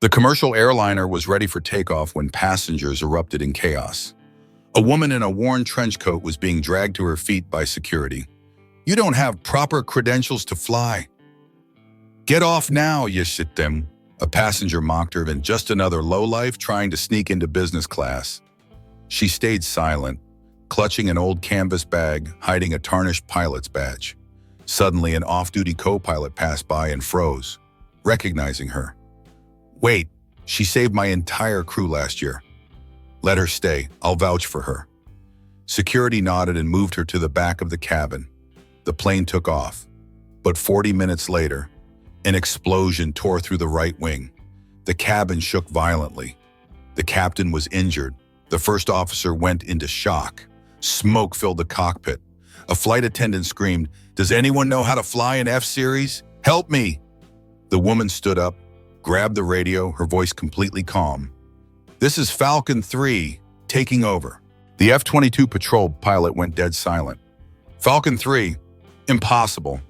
The commercial airliner was ready for takeoff when passengers erupted in chaos. A woman in a worn trench coat was being dragged to her feet by security. "You don't have proper credentials to fly." "Get off now, you shittem," a passenger mocked her, and just another lowlife trying to sneak into business class. She stayed silent, clutching an old canvas bag, hiding a tarnished pilot's badge. Suddenly, an off-duty co-pilot passed by and froze, recognizing her. "Wait, she saved my entire crew last year. Let her stay, I'll vouch for her." Security nodded and moved her to the back of the cabin. The plane took off, but 40 minutes later, an explosion tore through the right wing. The cabin shook violently. The captain was injured. The first officer went into shock. Smoke filled the cockpit. A flight attendant screamed, "Does anyone know how to fly an F-Series? Help me!" The woman stood up, grabbed the radio, her voice completely calm. "This is Falcon-Three, taking over." The F-22 patrol pilot went dead silent. "Falcon-Three, impossible."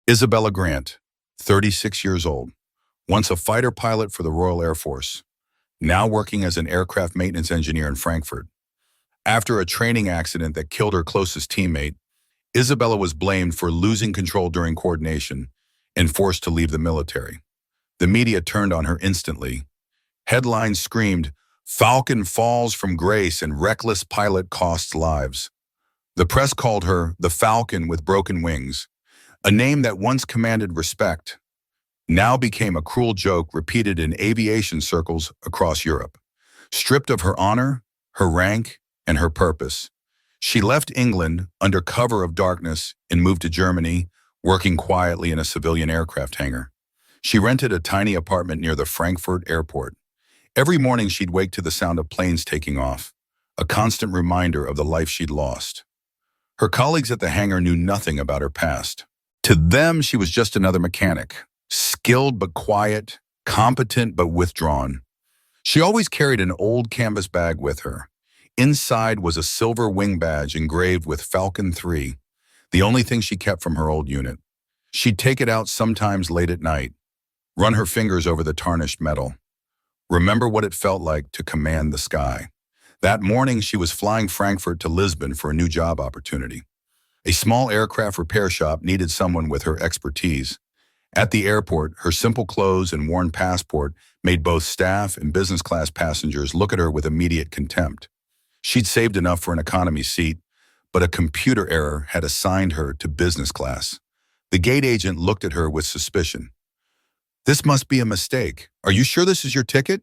Isabella Grant, 36 years old, once a fighter pilot for the Royal Air Force, now working as an aircraft maintenance engineer in Frankfurt. After a training accident that killed her closest teammate, Isabella was blamed for losing control during coordination and forced to leave the military. The media turned on her instantly. Headlines screamed, "Falcon falls from grace and reckless pilot costs lives." The press called her the Falcon with broken wings, a name that once commanded respect, now became a cruel joke repeated in aviation circles across Europe. Stripped of her honor, her rank, and her purpose, she left England under cover of darkness and moved to Germany, working quietly in a civilian aircraft hangar. She rented a tiny apartment near the Frankfurt airport. Every morning she'd wake to the sound of planes taking off, a constant reminder of the life she'd lost. Her colleagues at the hangar knew nothing about her past. To them, she was just another mechanic, skilled but quiet, competent but withdrawn. She always carried an old canvas bag with her. Inside was a silver wing badge engraved with Falcon-Three, the only thing she kept from her old unit. She'd take it out sometimes late at night, run her fingers over the tarnished metal. Remember what it felt like to command the sky. That morning, she was flying Frankfurt to Lisbon for a new job opportunity. A small aircraft repair shop needed someone with her expertise. At the airport, her simple clothes and worn passport made both staff and business class passengers look at her with immediate contempt. She'd saved enough for an economy seat, but a computer error had assigned her to business class. The gate agent looked at her with suspicion. "This must be a mistake. Are you sure this is your ticket?"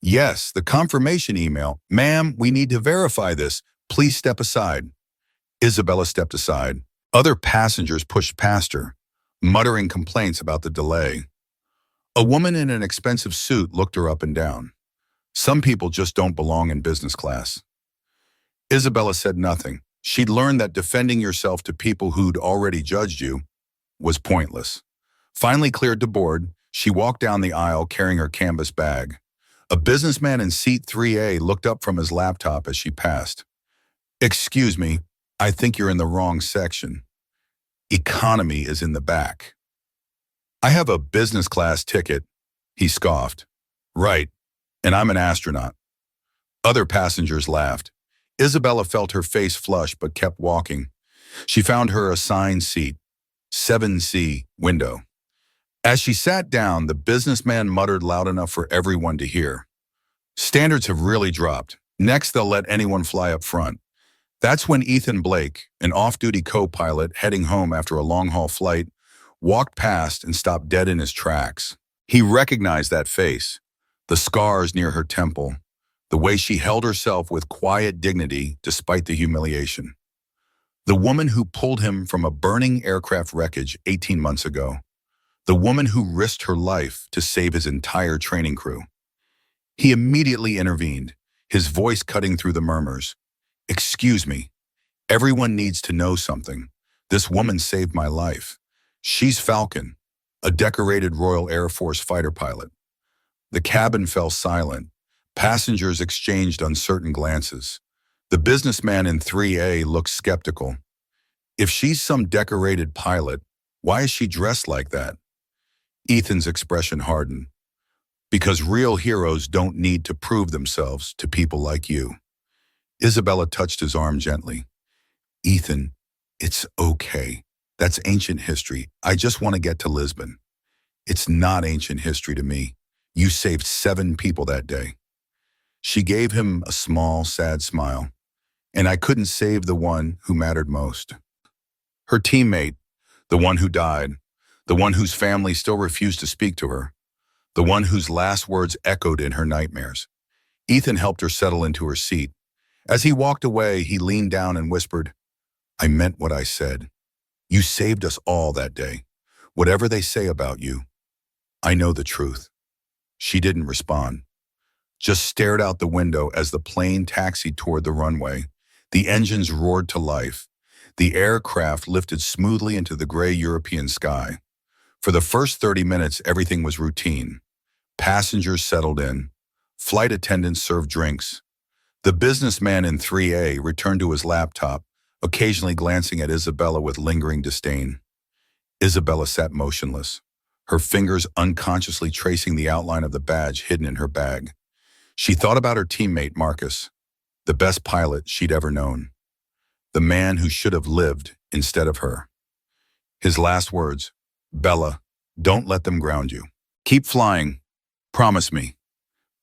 "Yes, the confirmation email." "Ma'am, we need to verify this. Please step aside." Isabella stepped aside. Other passengers pushed past her, muttering complaints about the delay. A woman in an expensive suit looked her up and down. Some people just don't belong in business class. Isabella said nothing. She'd learned that defending yourself to people who'd already judged you was pointless. Finally cleared to board, she walked down the aisle carrying her canvas bag. A businessman in seat 3A looked up from his laptop as she passed. "Excuse me, I think you're in the wrong section. Economy is in the back." "I have a business class ticket," he scoffed. "Right, and I'm an astronaut." Other passengers laughed. Isabella felt her face flush but kept walking. She found her assigned seat, 7C, window. As she sat down, the businessman muttered loud enough for everyone to hear. "Standards have really dropped. Next, they'll let anyone fly up front." That's when Ethan Blake, an off-duty co-pilot heading home after a long-haul flight, walked past and stopped dead in his tracks. He recognized that face, the scars near her temple, the way she held herself with quiet dignity despite the humiliation. The woman who pulled him from a burning aircraft wreckage 18 months ago. The woman who risked her life to save his entire training crew. He immediately intervened, his voice cutting through the murmurs. "Excuse me, everyone needs to know something. This woman saved my life. She's Falcon, a decorated Royal Air Force fighter pilot." The cabin fell silent. Passengers exchanged uncertain glances. The businessman in 3A looked skeptical. If she's some decorated pilot, why is she dressed like that? Ethan's expression hardened. Because real heroes don't need to prove themselves to people like you. Isabella touched his arm gently. Ethan, it's okay. That's ancient history. I just want to get to Lisbon. It's not ancient history to me. You saved 7 people that day. She gave him a small, sad smile. And I couldn't save the one who mattered most. Her teammate, the one who died, the one whose family still refused to speak to her, the one whose last words echoed in her nightmares. Ethan helped her settle into her seat. As he walked away, he leaned down and whispered, I meant what I said. You saved us all that day. Whatever they say about you, I know the truth. She didn't respond, just stared out the window as the plane taxied toward the runway. The engines roared to life. The aircraft lifted smoothly into the gray European sky. For the first 30 minutes, everything was routine. Passengers settled in. Flight attendants served drinks. The businessman in 3A returned to his laptop, occasionally glancing at Isabella with lingering disdain. Isabella sat motionless, her fingers unconsciously tracing the outline of the badge hidden in her bag. She thought about her teammate, Marcus, the best pilot she'd ever known, the man who should have lived instead of her. His last words, Bella, don't let them ground you. Keep flying. Promise me.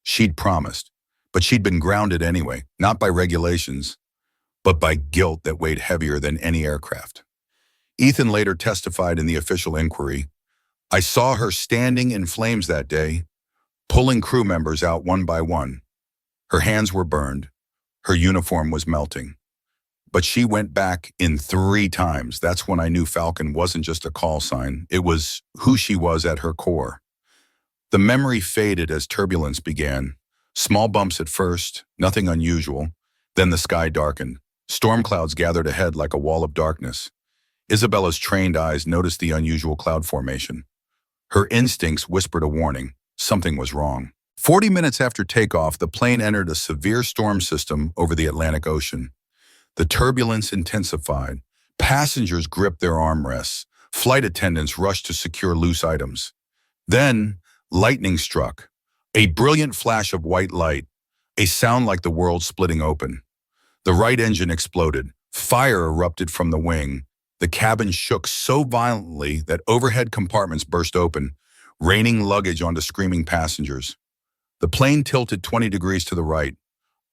She'd promised, but she'd been grounded anyway, not by regulations, but by guilt that weighed heavier than any aircraft. Ethan later testified in the official inquiry, I saw her standing in flames that day, pulling crew members out one by one. Her hands were burned. Her uniform was melting. But she went back in 3 times. That's when I knew Falcon wasn't just a call sign. It was who she was at her core. The memory faded as turbulence began. Small bumps at first, nothing unusual. Then the sky darkened. Storm clouds gathered ahead like a wall of darkness. Isabella's trained eyes noticed the unusual cloud formation. Her instincts whispered a warning. Something was wrong. 40 minutes after takeoff, the plane entered a severe storm system over the Atlantic Ocean. The turbulence intensified. Passengers gripped their armrests. Flight attendants rushed to secure loose items. Then, lightning struck. A brilliant flash of white light. A sound like the world splitting open. The right engine exploded. Fire erupted from the wing. The cabin shook so violently that overhead compartments burst open, raining luggage onto screaming passengers. The plane tilted 20 degrees to the right.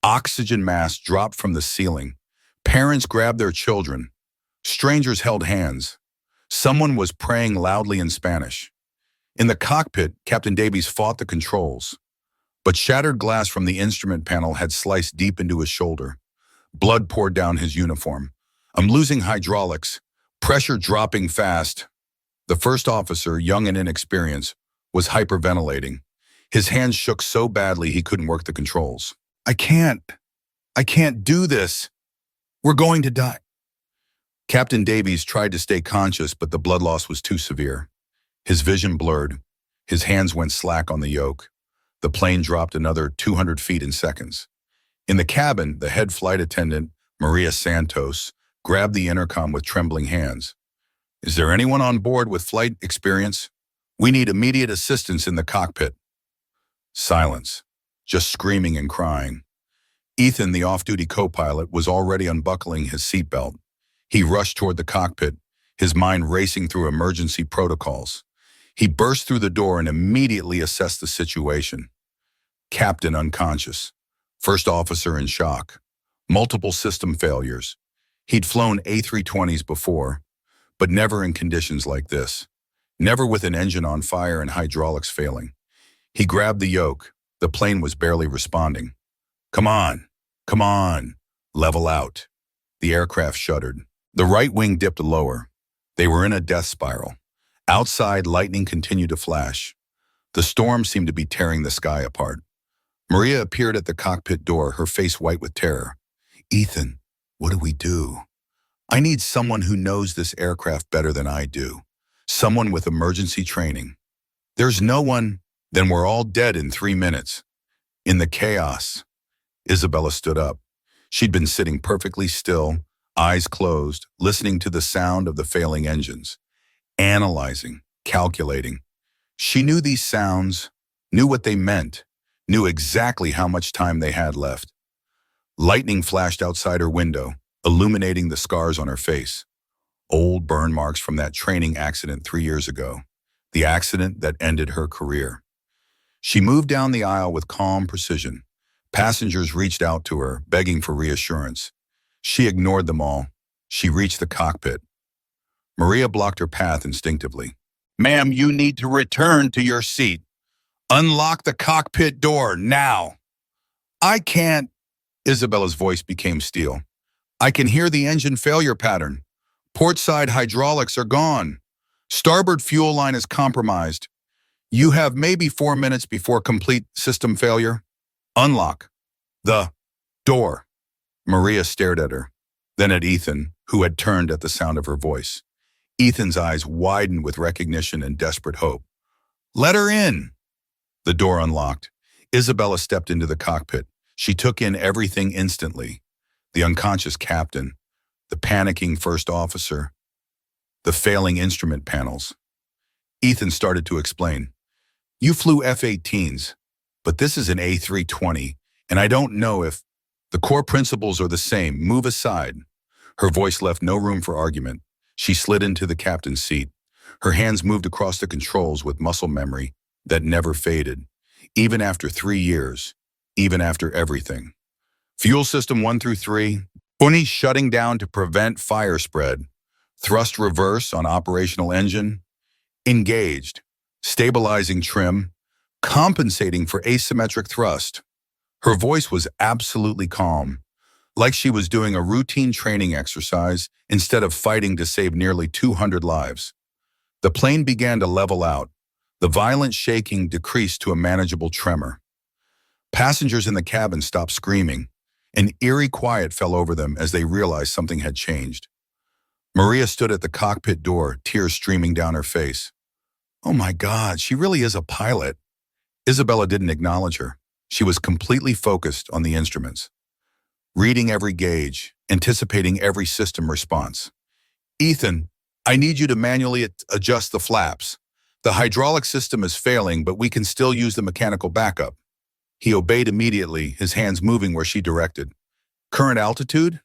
Oxygen masks dropped from the ceiling. Parents grabbed their children. Strangers held hands. Someone was praying loudly in Spanish. In the cockpit, Captain Davies fought the controls. But shattered glass from the instrument panel had sliced deep into his shoulder. Blood poured down his uniform. I'm losing hydraulics. Pressure dropping fast. The first officer, young and inexperienced, was hyperventilating. His hands shook so badly he couldn't work the controls. I can't do this. We're going to die. Captain Davies tried to stay conscious, but the blood loss was too severe. His vision blurred. His hands went slack on the yoke. The plane dropped another 200 feet in seconds. In the cabin, the head flight attendant, Maria Santos, grabbed the intercom with trembling hands. Is there anyone on board with flight experience? We need immediate assistance in the cockpit. Silence, just screaming and crying. Ethan, the off-duty co-pilot, was already unbuckling his seatbelt. He rushed toward the cockpit, his mind racing through emergency protocols. He burst through the door and immediately assessed the situation. Captain unconscious. First officer in shock. Multiple system failures. He'd flown A320s before, but never in conditions like this. Never with an engine on fire and hydraulics failing. He grabbed the yoke. The plane was barely responding. Come on, level out. The aircraft shuddered. The right wing dipped lower. They were in a death spiral. Outside, lightning continued to flash. The storm seemed to be tearing the sky apart. Maria appeared at the cockpit door, her face white with terror. Ethan, what do we do? I need someone who knows this aircraft better than I do. Someone with emergency training. There's no one, then we're all dead in 3 minutes. In the chaos, Isabella stood up. She'd been sitting perfectly still, eyes closed, listening to the sound of the failing engines. Analyzing, calculating. She knew these sounds, knew what they meant, knew exactly how much time they had left. Lightning flashed outside her window, illuminating the scars on her face. Old burn marks from that training accident 3 years ago, the accident that ended her career. She moved down the aisle with calm precision. Passengers reached out to her, begging for reassurance. She ignored them all. She reached the cockpit. Maria blocked her path instinctively. "Ma'am, you need to return to your seat. Unlock the cockpit door now." "I can't." Isabella's voice became steel. "I can hear the engine failure pattern. Port side hydraulics are gone. Starboard fuel line is compromised. You have maybe 4 minutes before complete system failure. Unlock the door." Maria stared at her, then at Ethan, who had turned at the sound of her voice. Ethan's eyes widened with recognition and desperate hope. "Let her in." The door unlocked. Isabella stepped into the cockpit. She took in everything instantly. The unconscious captain, the panicking first officer, the failing instrument panels. Ethan started to explain. "You flew F-18s, but this is an A320, and I don't know if the core principles are the same. Move aside." Her voice left no room for argument. She slid into the captain's seat. Her hands moved across the controls with muscle memory that never faded, even after 3 years, even after everything. Fuel system 1 through 3, Uni shutting down to prevent fire spread. Thrust reverse on operational engine. Engaged. Stabilizing trim. Compensating for asymmetric thrust. Her voice was absolutely calm, like she was doing a routine training exercise instead of fighting to save nearly 200 lives. The plane began to level out. The violent shaking decreased to a manageable tremor. Passengers in the cabin stopped screaming. An eerie quiet fell over them as they realized something had changed. Maria stood at the cockpit door, tears streaming down her face. "Oh my God, she really is a pilot." Isabella didn't acknowledge her. She was completely focused on the instruments, reading every gauge, anticipating every system response. "Ethan, I need you to manually adjust the flaps. The hydraulic system is failing, but we can still use the mechanical backup." He obeyed immediately, his hands moving where she directed. "Current altitude?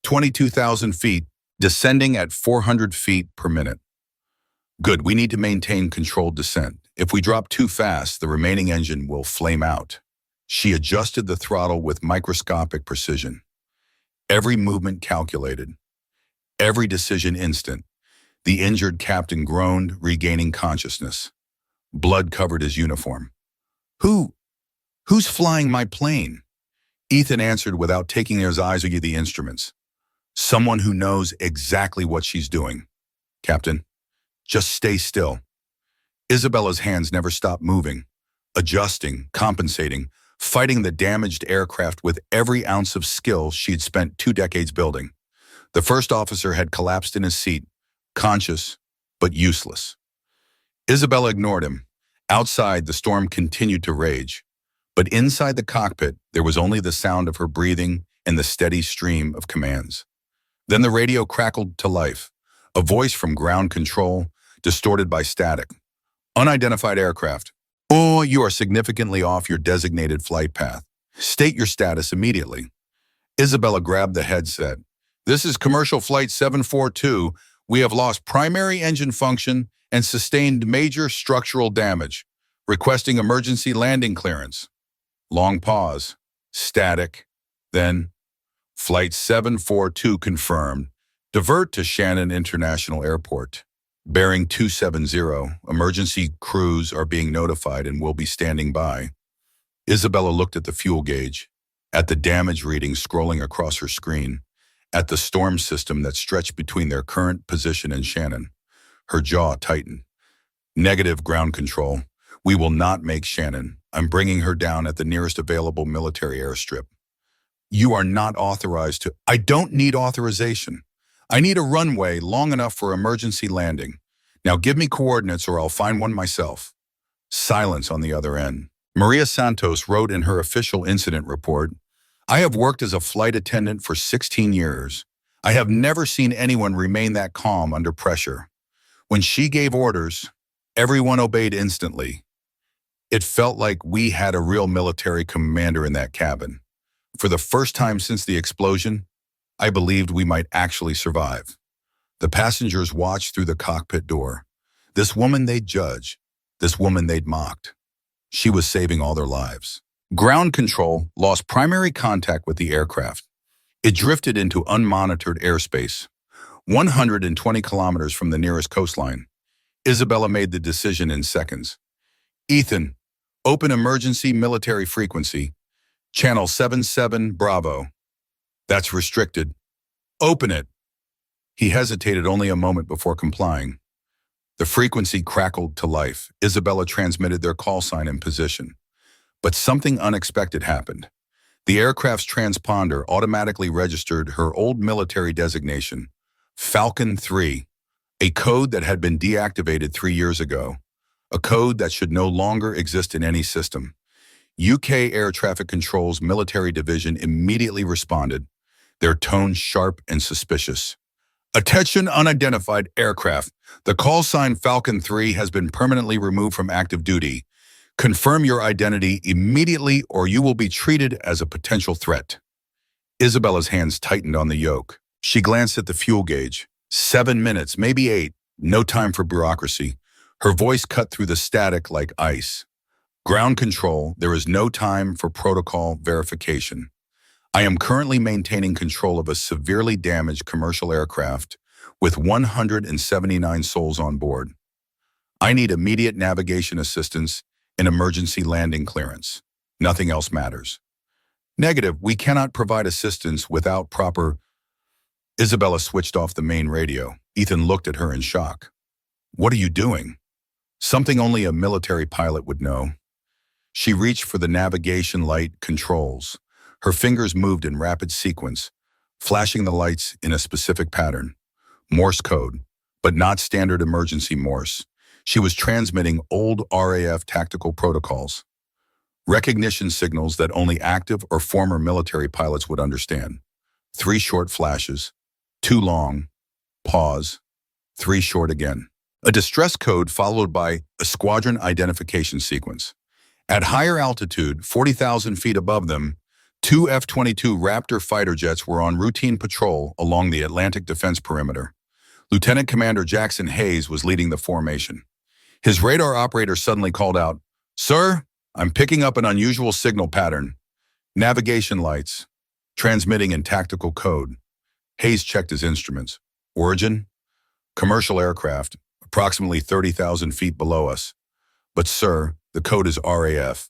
22,000 feet, descending at 400 feet per minute. Good, we need to maintain controlled descent. If we drop too fast, the remaining engine will flame out." She adjusted the throttle with microscopic precision. Every movement calculated. Every decision instant. The injured captain groaned, regaining consciousness. Blood covered his uniform. Who's flying my plane?" Ethan answered without taking his eyes off the instruments. "Someone who knows exactly what she's doing. Captain, just stay still." Isabella's hands never stopped moving, adjusting, compensating, fighting the damaged aircraft with every ounce of skill she'd spent 2 decades building. The first officer had collapsed in his seat, conscious but useless. Isabella ignored him. Outside, the storm continued to rage. But inside the cockpit, there was only the sound of her breathing and the steady stream of commands. Then the radio crackled to life, a voice from ground control, distorted by static. "Unidentified aircraft. Oh, you are significantly off your designated flight path. State your status immediately." Isabella grabbed the headset. "This is Commercial Flight 742. We have lost primary engine function and sustained major structural damage. Requesting emergency landing clearance." Long pause. Static. Then, "Flight 742 confirmed. Divert to Shannon International Airport. Bearing 270. Emergency crews are being notified and will be standing by." Isabella looked at the fuel gauge, at the damage reading scrolling across her screen, at the storm system that stretched between their current position and Shannon. Her jaw tightened. "Negative, ground control. We will not make Shannon. I'm bringing her down at the nearest available military airstrip." "You are not authorized to." "I don't need authorization. I need a runway long enough for emergency landing. Now give me coordinates or I'll find one myself." Silence on the other end. Maria Santos wrote in her official incident report, "I have worked as a flight attendant for 16 years. I have never seen anyone remain that calm under pressure. When she gave orders, everyone obeyed instantly. It felt like we had a real military commander in that cabin. For the first time since the explosion, I believed we might actually survive. The passengers watched through the cockpit door. This woman they'd judged, this woman they'd mocked. She was saving all their lives. Ground control lost primary contact with the aircraft. It drifted into unmonitored airspace, 120 kilometers from the nearest coastline. Isabella made the decision in seconds. Ethan, open emergency military frequency, channel 77 Bravo. That's restricted. Open it. He hesitated only a moment before complying. The frequency crackled to life. Isabella transmitted their call sign and position. But something unexpected happened. The aircraft's transponder automatically registered her old military designation, Falcon-Three, a code that had been deactivated 3 years ago, a code that should no longer exist in any system. UK Air Traffic Control's military division immediately responded, their tone sharp and suspicious. Attention unidentified aircraft. The call sign Falcon-Three has been permanently removed from active duty. Confirm your identity immediately or you will be treated as a potential threat. Isabella's hands tightened on the yoke. She glanced at the fuel gauge. 7 minutes, maybe 8. No time for bureaucracy. Her voice cut through the static like ice. Ground control, there is no time for protocol verification. I am currently maintaining control of a severely damaged commercial aircraft with 179 souls on board. I need immediate navigation assistance and emergency landing clearance. Nothing else matters. Negative, we cannot provide assistance without proper... Isabella switched off the main radio. Ethan looked at her in shock. What are you doing? Something only a military pilot would know. She reached for the navigation light controls. Her fingers moved in rapid sequence, flashing the lights in a specific pattern. Morse code, but not standard emergency Morse. She was transmitting old RAF tactical protocols. Recognition signals that only active or former military pilots would understand. 3 short flashes, 2 long, pause, 3 short again. A distress code followed by a squadron identification sequence. At higher altitude, 40,000 feet above them, 2 F-22 Raptor fighter jets were on routine patrol along the Atlantic defense perimeter. Lieutenant Commander Jackson Hayes was leading the formation. His radar operator suddenly called out, "Sir, I'm picking up an unusual signal pattern. Navigation lights, transmitting in tactical code." Hayes checked his instruments. Origin? Commercial aircraft, approximately 30,000 feet below us. But sir, the code is RAF,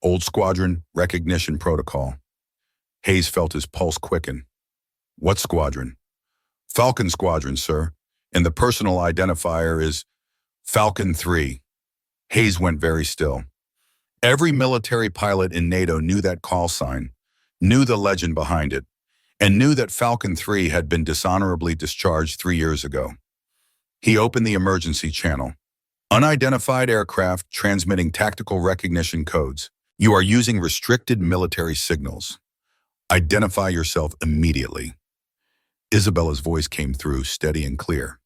Old Squadron Recognition Protocol. Hayes felt his pulse quicken. What squadron? Falcon Squadron, sir, and the personal identifier is Falcon-Three. Hayes went very still. Every military pilot in NATO knew that call sign, knew the legend behind it, and knew that Falcon-Three had been dishonorably discharged 3 years ago. He opened the emergency channel. Unidentified aircraft transmitting tactical recognition codes. You are using restricted military signals. Identify yourself immediately. Isabella's voice came through, steady and clear.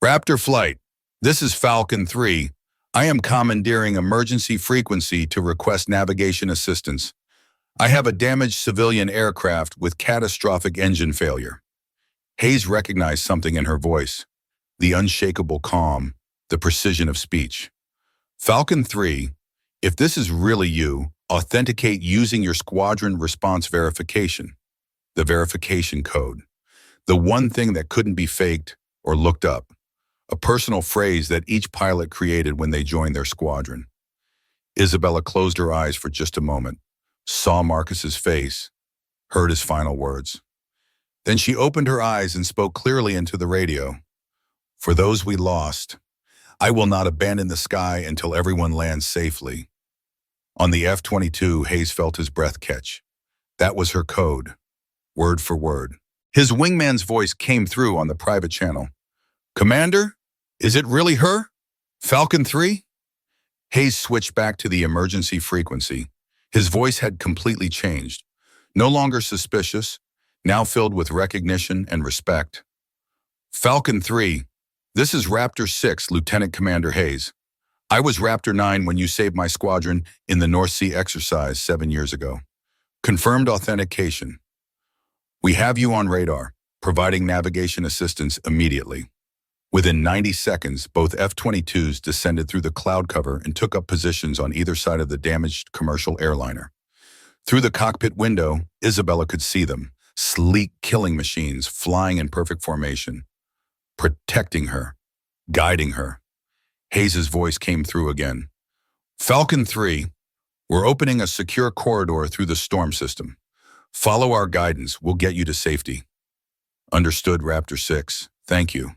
Raptor Flight, this is Falcon-Three. I am commandeering emergency frequency to request navigation assistance. I have a damaged civilian aircraft with catastrophic engine failure. Hayes recognized something in her voice, the unshakable calm, the precision of speech. Falcon-Three, if this is really you, authenticate using your squadron response verification, the verification code, the one thing that couldn't be faked or looked up, a personal phrase that each pilot created when they joined their squadron. Isabella closed her eyes for just a moment, saw Marcus's face, heard his final words. Then she opened her eyes and spoke clearly into the radio. For those we lost, I will not abandon the sky until everyone lands safely. On the F-22, Hayes felt his breath catch. That was her code, word for word. His wingman's voice came through on the private channel. Commander, is it really her? Falcon-Three? Hayes switched back to the emergency frequency. His voice had completely changed, no longer suspicious, now filled with recognition and respect. Falcon-Three, this is Raptor 6, Lieutenant Commander Hayes. I was Raptor 9 when you saved my squadron in the North Sea exercise 7 years ago. Confirmed authentication. We have you on radar, providing navigation assistance immediately. Within 90 seconds, both F-22s descended through the cloud cover and took up positions on either side of the damaged commercial airliner. Through the cockpit window, Isabella could see them, sleek killing machines flying in perfect formation, protecting her, guiding her. Hayes's voice came through again. Falcon-Three, we're opening a secure corridor through the storm system. Follow our guidance, we'll get you to safety. Understood, Raptor 6. Thank you.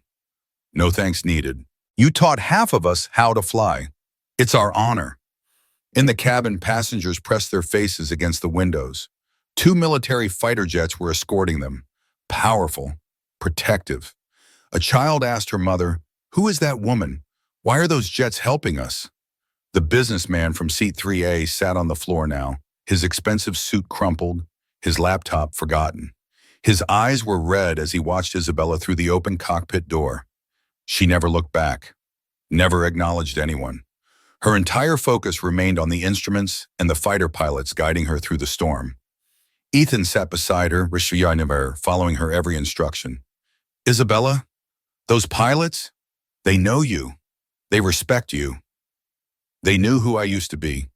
No thanks needed. You taught half of us how to fly. It's our honor. In the cabin, passengers pressed their faces against the windows. 2 military fighter jets were escorting them. Powerful, protective. A child asked her mother, "Who is that woman? Why are those jets helping us?" The businessman from seat 3A sat on the floor now, his expensive suit crumpled, his laptop forgotten. His eyes were red as he watched Isabella through the open cockpit door. She never looked back, never acknowledged anyone. Her entire focus remained on the instruments and the fighter pilots guiding her through the storm. Ethan sat beside her, following her every instruction. Isabella, those pilots, they know you. They respect you. They knew who I used to be.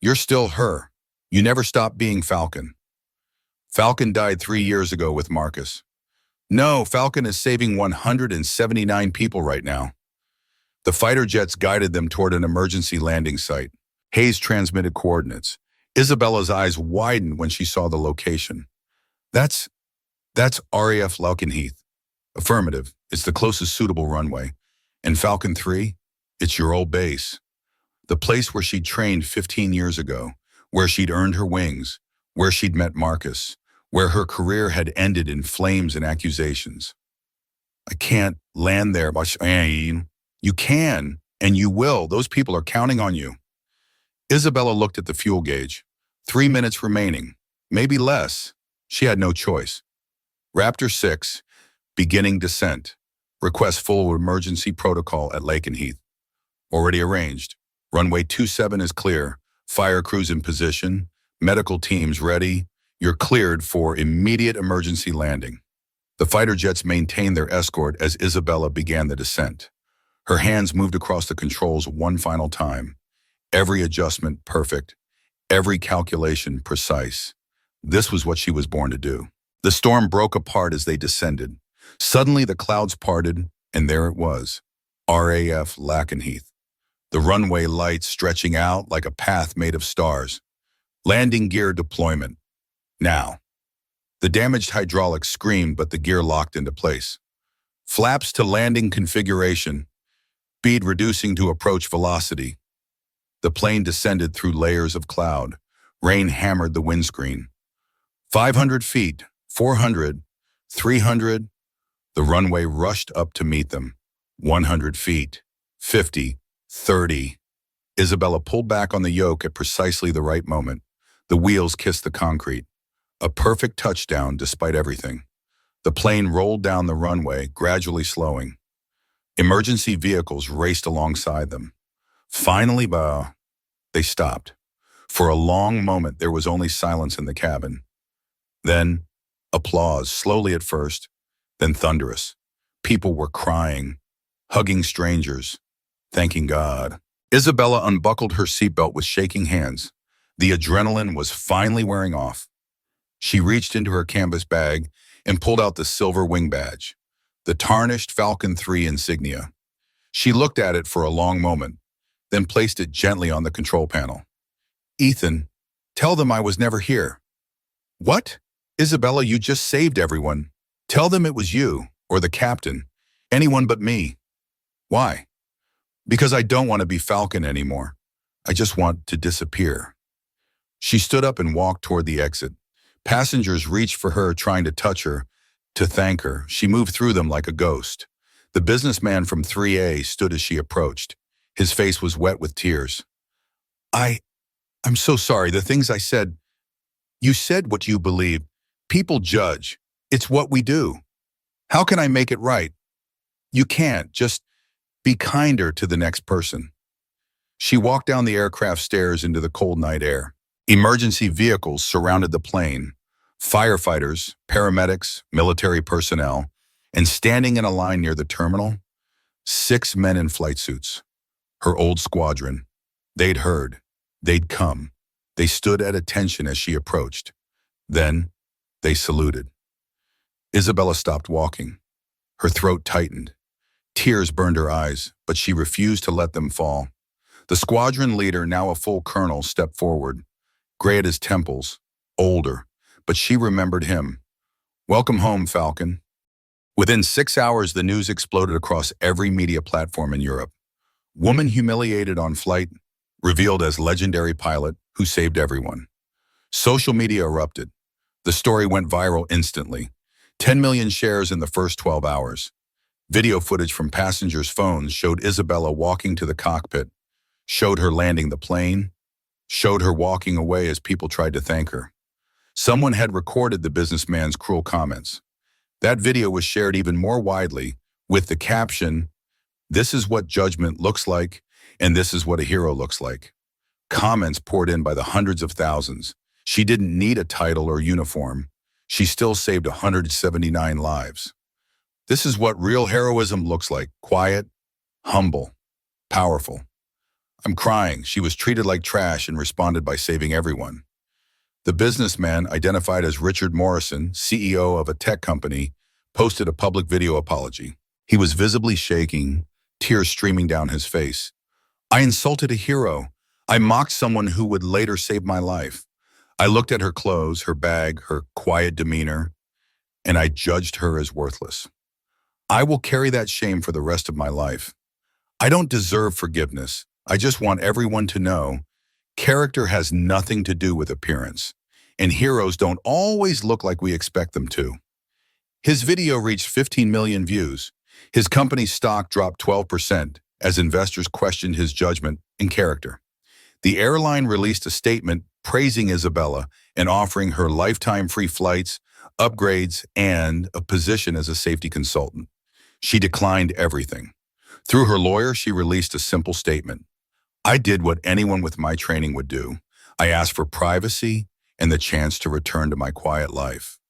You're still her. You never stopped being Falcon. Falcon died 3 years ago with Marcus. No, Falcon is saving 179 people right now. The fighter jets guided them toward an emergency landing site. Hayes transmitted coordinates. Isabella's eyes widened when she saw the location. That's RAF Falcon-Heath. Affirmative. It's the closest suitable runway. And Falcon-Three? It's your old base. The place where she'd trained 15 years ago, where she'd earned her wings, where she'd met Marcus, where her career had ended in flames and accusations. I can't land there, but you can, and you will. Those people are counting on you. Isabella looked at the fuel gauge. 3 minutes remaining, maybe less. She had no choice. Raptor 6, beginning descent. Request full emergency protocol at Falcon-Heath. Already arranged. Runway 27 is clear. Fire crews in position. Medical teams ready. You're cleared for immediate emergency landing. The fighter jets maintained their escort as Isabella began the descent. Her hands moved across the controls one final time. Every adjustment perfect. Every calculation precise. This was what she was born to do. The storm broke apart as they descended. Suddenly the clouds parted, and there it was. RAF Falcon-Heath. The runway lights stretching out like a path made of stars. Landing gear deployment. Now. The damaged hydraulics screamed, but the gear locked into place. Flaps to landing configuration. Speed reducing to approach velocity. The plane descended through layers of cloud. Rain hammered the windscreen. 500 feet, 400, 300. The runway rushed up to meet them. 100 feet, 50, 30. Isabella pulled back on the yoke at precisely the right moment. The wheels kissed the concrete. A perfect touchdown despite everything. The plane rolled down the runway, gradually slowing. Emergency vehicles raced alongside them. Finally, they stopped. For a long moment, there was only silence in the cabin. Then, applause, slowly at first, then thunderous. People were crying, hugging strangers, thanking God. Isabella unbuckled her seatbelt with shaking hands. The adrenaline was finally wearing off. She reached into her canvas bag and pulled out the silver wing badge, the tarnished Falcon-Three insignia. She looked at it for a long moment, then placed it gently on the control panel. Ethan, tell them I was never here. What? Isabella, you just saved everyone. Tell them it was you, or the captain, anyone but me. Why? Because I don't want to be Falcon anymore. I just want to disappear. She stood up and walked toward the exit. Passengers reached for her, trying to touch her, to thank her. She moved through them like a ghost. The businessman from 3A stood as she approached. His face was wet with tears. I'm so sorry. The things I said. You said what you believe. People judge. It's what we do. How can I make it right? You can't. Just be kinder to the next person. She walked down the aircraft stairs into the cold night air. Emergency vehicles surrounded the plane. Firefighters, paramedics, military personnel, and standing in a line near the terminal, 6 men in flight suits. Her old squadron. They'd heard. They'd come. They stood at attention as she approached. Then, they saluted. Isabella stopped walking. Her throat tightened. Tears burned her eyes, but she refused to let them fall. The squadron leader, now a full colonel, stepped forward, gray at his temples, older, but she remembered him. "Welcome home, Falcon." Within 6 hours, the news exploded across every media platform in Europe. Woman humiliated on flight, revealed as legendary pilot who saved everyone. Social media erupted. The story went viral instantly. 10 million shares in the first 12 hours. Video footage from passengers' phones showed Isabella walking to the cockpit, showed her landing the plane, showed her walking away as people tried to thank her. Someone had recorded the businessman's cruel comments. That video was shared even more widely with the caption, "This is what judgment looks like, and this is what a hero looks like." Comments poured in by the hundreds of thousands. She didn't need a title or uniform. She still saved 179 lives. This is what real heroism looks like: quiet, humble, powerful. "I'm crying. She was treated like trash and responded by saving everyone." The businessman, identified as Richard Morrison, CEO of a tech company, posted a public video apology. He was visibly shaking, tears streaming down his face. "I insulted a hero. I mocked someone who would later save my life. I looked at her clothes, her bag, her quiet demeanor, and I judged her as worthless. I will carry that shame for the rest of my life. I don't deserve forgiveness. I just want everyone to know character has nothing to do with appearance, and heroes don't always look like we expect them to." His video reached 15 million views. His company's stock dropped 12% as investors questioned his judgment and character. The airline released a statement praising Isabella and offering her lifetime free flights, upgrades, and a position as a safety consultant. She declined everything. Through her lawyer, she released a simple statement: "I did what anyone with my training would do. I asked for privacy and the chance to return to my quiet life."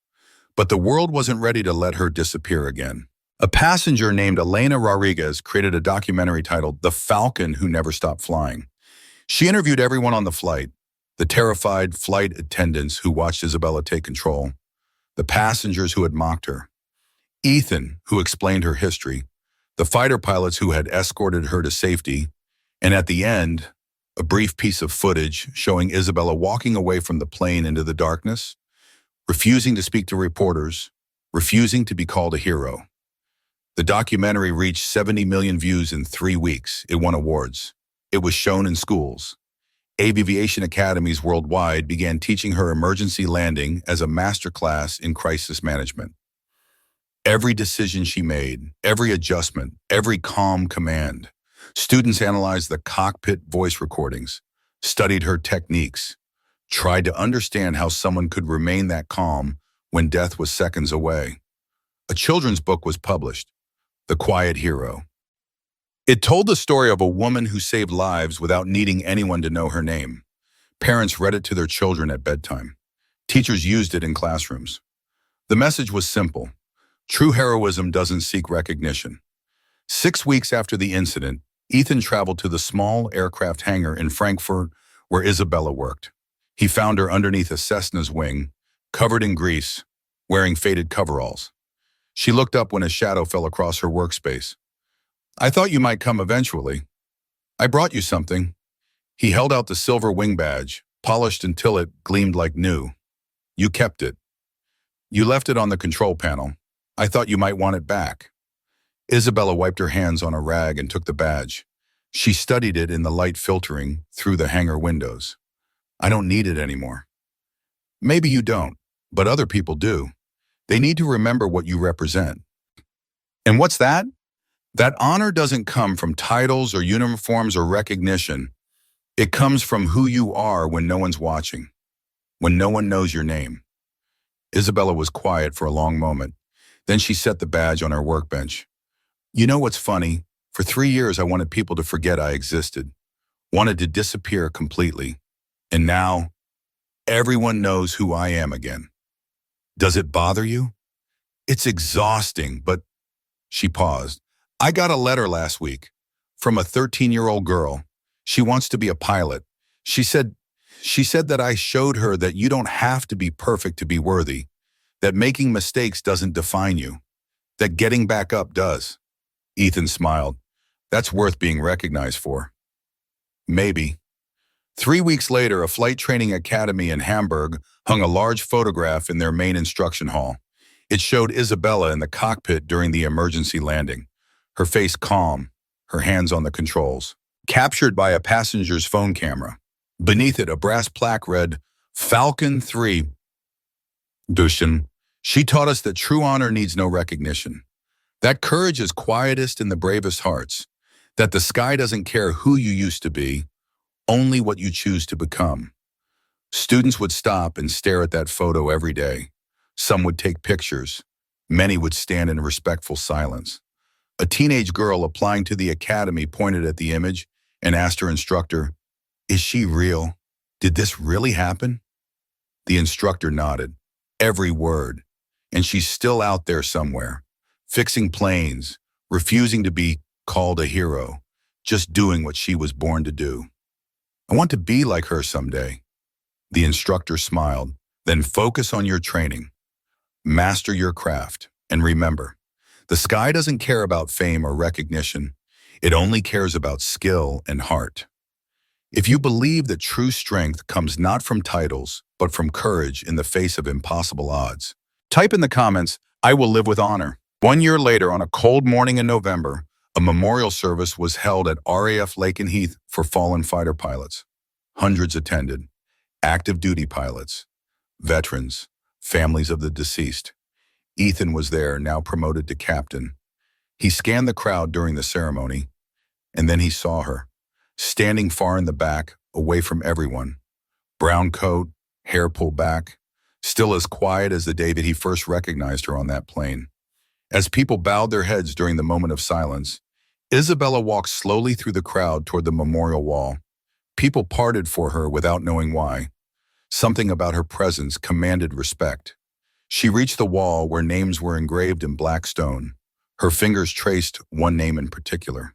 But the world wasn't ready to let her disappear again. A passenger named Elena Rodriguez created a documentary titled "The Falcon Who Never Stopped Flying." She interviewed everyone on the flight: the terrified flight attendants who watched Isabella take control, the passengers who had mocked her, Ethan, who explained her history, the fighter pilots who had escorted her to safety, and at the end, a brief piece of footage showing Isabella walking away from the plane into the darkness, refusing to speak to reporters, refusing to be called a hero. The documentary reached 70 million views in 3 weeks. It won awards. It was shown in schools. Aviation academies worldwide began teaching her emergency landing as a masterclass in crisis management. Every decision she made, every adjustment, every calm command. Students analyzed the cockpit voice recordings, studied her techniques, tried to understand how someone could remain that calm when death was seconds away. A children's book was published, The Quiet Hero. It told the story of a woman who saved lives without needing anyone to know her name. Parents read it to their children at bedtime. Teachers used it in classrooms. The message was simple: true heroism doesn't seek recognition. 6 weeks after the incident, Ethan traveled to the small aircraft hangar in Frankfurt where Isabella worked. He found her underneath a Cessna's wing, covered in grease, wearing faded coveralls. She looked up when a shadow fell across her workspace. "I thought you might come eventually. I brought you something." He held out the silver wing badge, polished until it gleamed like new. "You kept it. You left it on the control panel. I thought you might want it back." Isabella wiped her hands on a rag and took the badge. She studied it in the light filtering through the hangar windows. "I don't need it anymore." "Maybe you don't, but other people do. They need to remember what you represent." And what's that? That honor doesn't come from titles or uniforms or recognition. It comes from who you are when no one's watching, when no one knows your name. Isabella was quiet for a long moment. Then she set the badge on her workbench. "You know what's funny? For 3 years I wanted people to forget I existed. wanted to disappear completely. And now, everyone knows who I am again. Does it bother you? It's exhausting, but she paused. I got a letter last week from a 13-year-old girl. She wants to be a pilot. She said, she said that I showed her that you don't have to be perfect to be worthy, that making mistakes doesn't define you, that getting back up does. Ethan smiled. That's worth being recognized for. Maybe. 3 weeks later, a flight training academy in Hamburg hung a large photograph in their main instruction hall. It showed Isabella in the cockpit during the emergency landing, her face calm, her hands on the controls, captured by a passenger's phone camera. Beneath it, a brass plaque read, Falcon-Three. Dushin, she taught us that true honor needs no recognition, that courage is quietest in the bravest hearts, that the sky doesn't care who you used to be, only what you choose to become. Students would stop and stare at that photo every day. Some would take pictures. Many would stand in respectful silence. A teenage girl applying to the academy pointed at the image and asked her instructor, "Is she real? Did this really happen?" The instructor nodded, every word, and she's still out there somewhere, fixing planes, refusing to be called a hero, just doing what she was born to do. I want to be like her someday. The instructor smiled. Then focus on your training. Master your craft. And remember, the sky doesn't care about fame or recognition. It only cares about skill and heart. If you believe that true strength comes not from titles, but from courage in the face of impossible odds, type in the comments, I will live with honor. 1 year later, on a cold morning in November, a memorial service was held at RAF Lakenheath for fallen fighter pilots. Hundreds attended, active duty pilots, veterans, families of the deceased. Ethan was there, now promoted to captain. He scanned the crowd during the ceremony, and then he saw her, standing far in the back, away from everyone. Brown coat, hair pulled back, still as quiet as the day that he first recognized her on that plane. As people bowed their heads during the moment of silence, Isabella walked slowly through the crowd toward the memorial wall. People parted for her without knowing why. Something about her presence commanded respect. She reached the wall where names were engraved in black stone. Her fingers traced one name in particular.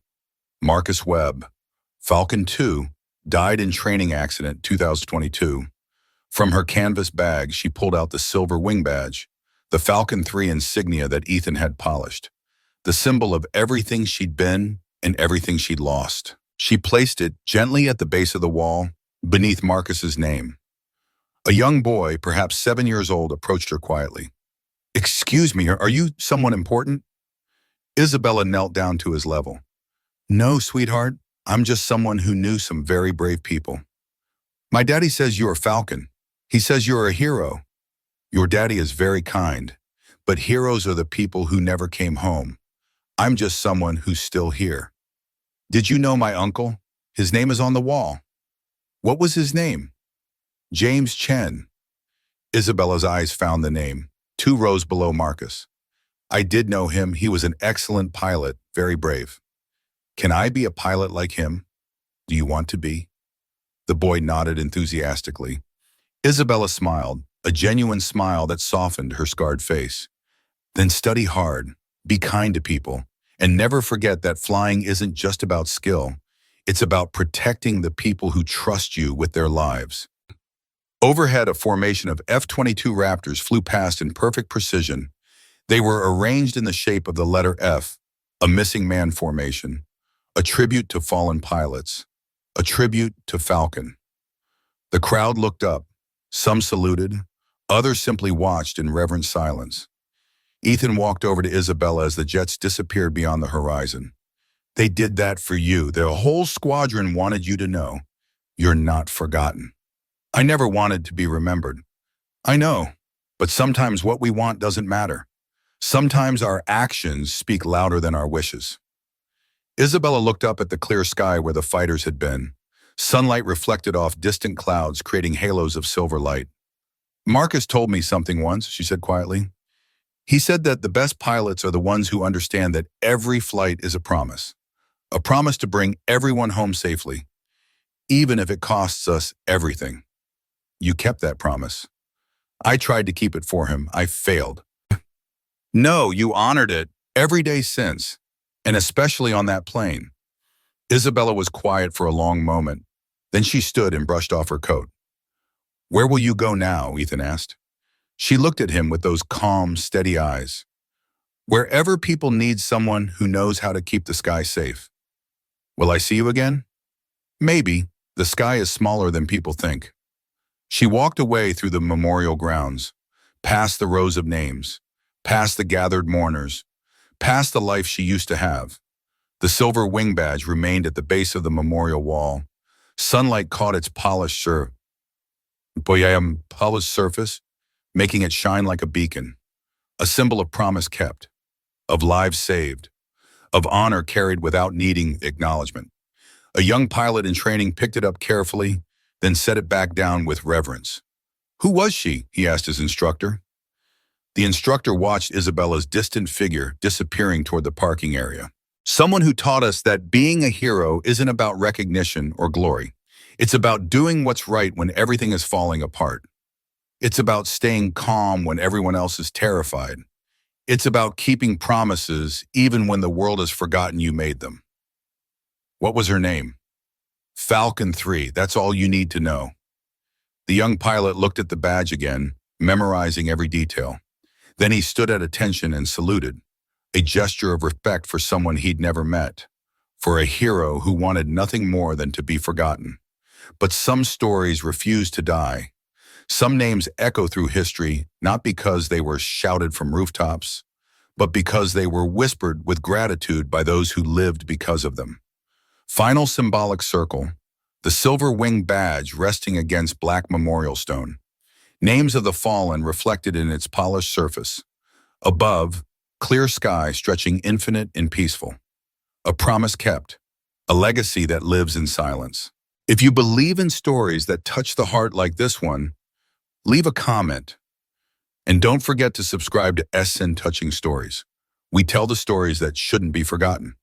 Marcus Webb, Falcon-2, died in training accident 2022. From her canvas bag, she pulled out the silver wing badge, the Falcon-3 insignia that Ethan had polished, the symbol of everything she'd been and everything she'd lost. She placed it gently at the base of the wall, beneath Marcus's name. A young boy, perhaps 7 years old, approached her quietly. "Excuse me, are you someone important?" Isabella knelt down to his level. "No, sweetheart, I'm just someone who knew some very brave people. My daddy says you're a Falcon. He says you're a hero. Your daddy is very kind, but heroes are the people who never came home. I'm just someone who's still here. Did you know my uncle? His name is on the wall." "What was his name?" "James Chen." Isabella's eyes found the name, 2 rows below Marcus. "I did know him. He was an excellent pilot, very brave. Can I be a pilot like him? Do you want to be?" The boy nodded enthusiastically. Isabella smiled, a genuine smile that softened her scarred face. "Then study hard, be kind to people, and never forget that flying isn't just about skill. It's about protecting the people who trust you with their lives." Overhead, a formation of F-22 Raptors flew past in perfect precision. They were arranged in the shape of the letter F, a missing man formation, a tribute to fallen pilots, a tribute to Falcon. The crowd looked up. Some saluted, others simply watched in reverent silence. Ethan walked over to Isabella as the jets disappeared beyond the horizon. "They did that for you. The whole squadron wanted you to know. You're not forgotten. I never wanted to be remembered. I know, but sometimes what we want doesn't matter. Sometimes our actions speak louder than our wishes." Isabella looked up at the clear sky where the fighters had been. Sunlight reflected off distant clouds, creating halos of silver light. "Marcus told me something once," she said quietly. "He said that the best pilots are the ones who understand that every flight is a promise to bring everyone home safely. even if it costs us everything. You kept that promise. I tried to keep it for him. I failed. No, you honored it every day since, and especially on that plane. Isabella was quiet for a long moment. Then she stood and brushed off her coat. Where will you go now? Ethan asked. She looked at him with those calm, steady eyes. Wherever people need someone who knows how to keep the sky safe. Will I see you again? Maybe. The sky is smaller than people think. She walked away through the memorial grounds, past the rows of names, past the gathered mourners, past the life she used to have. The silver wing badge remained at the base of the memorial wall. Sunlight caught its polished surface, making it shine like a beacon, a symbol of promise kept, of lives saved, of honor carried without needing acknowledgement. A young pilot in training picked it up carefully, then set it back down with reverence. Who was she? He asked his instructor. The instructor watched Isabella's distant figure disappearing toward the parking area. Someone who taught us that being a hero isn't about recognition or glory. It's about doing what's right when everything is falling apart. It's about staying calm when everyone else is terrified. It's about keeping promises even when the world has forgotten you made them. What was her name? Falcon-Three, that's all you need to know. The young pilot looked at the badge again, memorizing every detail. Then he stood at attention and saluted, a gesture of respect for someone he'd never met, for a hero who wanted nothing more than to be forgotten. But some stories refuse to die. Some names echo through history, not because they were shouted from rooftops, but because they were whispered with gratitude by those who lived because of them. Final symbolic circle, the silver wing badge resting against black memorial stone. Names of the fallen reflected in its polished surface. Above, clear sky stretching infinite and peaceful. A promise kept, a legacy that lives in silence. If you believe in stories that touch the heart like this one, leave a comment. And don't forget to subscribe to SN Touching Stories. We tell the stories that shouldn't be forgotten.